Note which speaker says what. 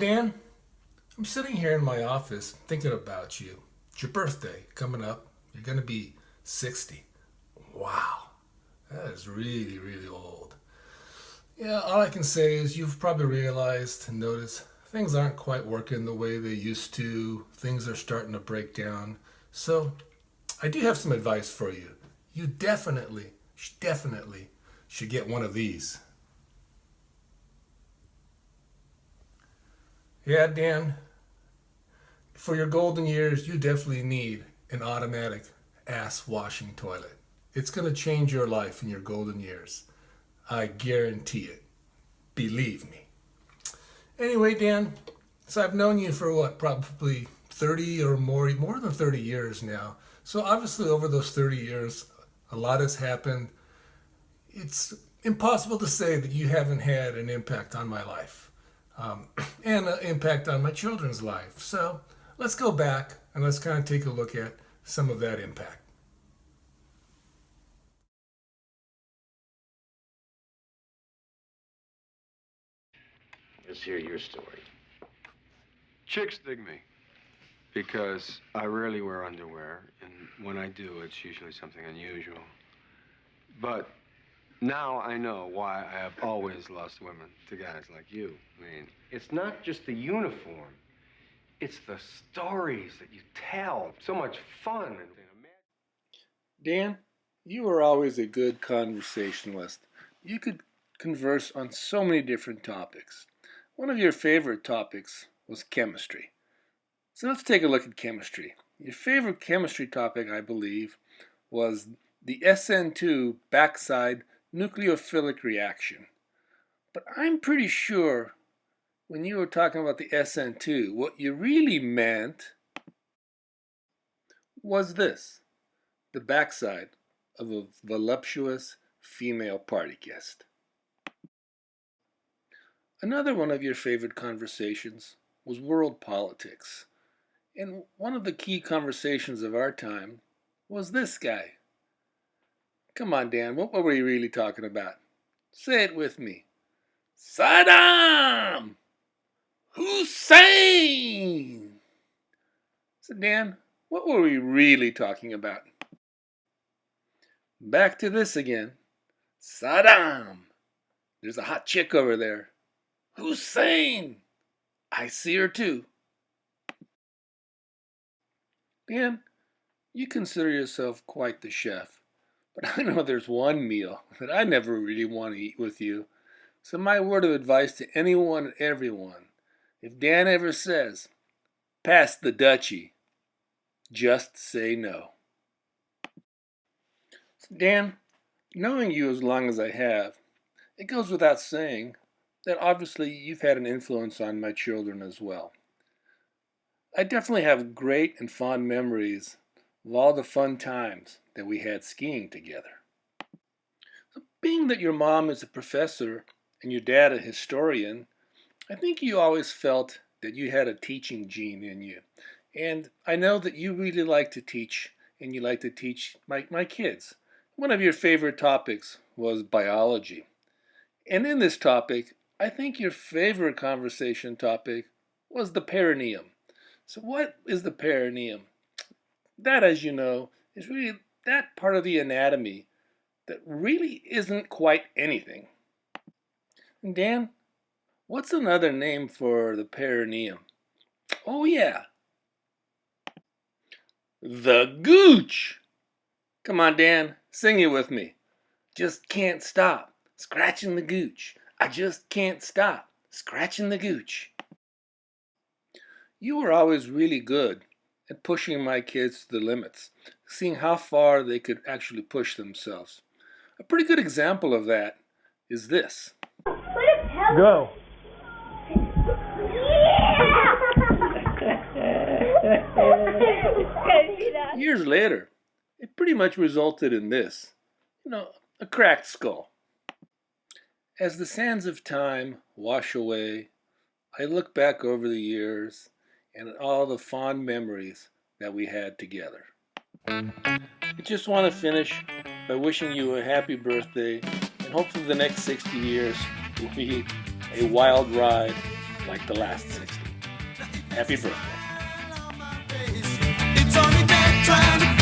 Speaker 1: Dan, I'm sitting here in my office thinking about you. It's your birthday coming up. You're going to be 60. Wow, that is really, really old. Yeah, all I can say is you've probably realized and noticed things aren't quite working the way they used to. Things are starting to break down. So I do have some advice for you. You definitely should get one of these. Yeah, Dan, for your golden years, you definitely need an automatic ass washing toilet. It's going to change your life in your golden years. I guarantee it. Believe me. Anyway, Dan, so I've known you for what, probably 30 or more than 30 years now. So obviously over those 30 years, a lot has happened. It's impossible to say that you haven't had an impact on my life and an impact on my children's life. So let's go back and let's kind of take a look at some of that impact.
Speaker 2: Let's hear your story.
Speaker 3: Chicks dig me because I rarely wear underwear, and when I do, it's usually something unusual. But now I know why I have always lost women to guys like you. I mean, it's not just the uniform, it's the stories that you tell. So much fun.
Speaker 1: Dan, you were always a good conversationalist. You could converse on so many different topics. One of your favorite topics was chemistry. So let's take a look at chemistry. Your favorite chemistry topic, I believe, was the SN2 backside nucleophilic reaction. But I'm pretty sure when you were talking about the SN2, what you really meant was this: the backside of a voluptuous female party guest. Another one of your favorite conversations was world politics. And one of the key conversations of our time was this guy. Come on, Dan, what were we really talking about? Say it with me. Saddam Hussein! So, Dan, what were we really talking about? Back to this again. Saddam. There's a hot chick over there. Hussein. I see her too. Dan, you consider yourself quite the chef, but I know there's one meal that I never really want to eat with you. So my word of advice to anyone and everyone, if Dan ever says, pass the Dutchie, just say no. So Dan, knowing you as long as I have, it goes without saying that obviously you've had an influence on my children as well. I definitely have great and fond memories of all the fun times that we had skiing together. So being that your mom is a professor and your dad a historian, I think you always felt that you had a teaching gene in you. And I know that you really like to teach, and you like to teach my kids. One of your favorite topics was biology. And in this topic, I think your favorite conversation topic was the perineum. So what is the perineum? That, as you know, is really that part of the anatomy that really isn't quite anything. And Dan, what's another name for the perineum? Oh yeah, the gooch. Come on, Dan, sing it with me. Just can't stop scratching the gooch. I just can't stop scratching the gooch. You were always really good at pushing my kids to the limits, seeing how far they could actually push themselves. A pretty good example of that is this. Go. Years later, it pretty much resulted in this, a cracked skull. As the sands of time wash away, I look back over the years and at all the fond memories that we had together. I just want to finish by wishing you a happy birthday, and hopefully the next 60 years will be a wild ride like the last 60. Happy birthday.
Speaker 4: It's only death trying to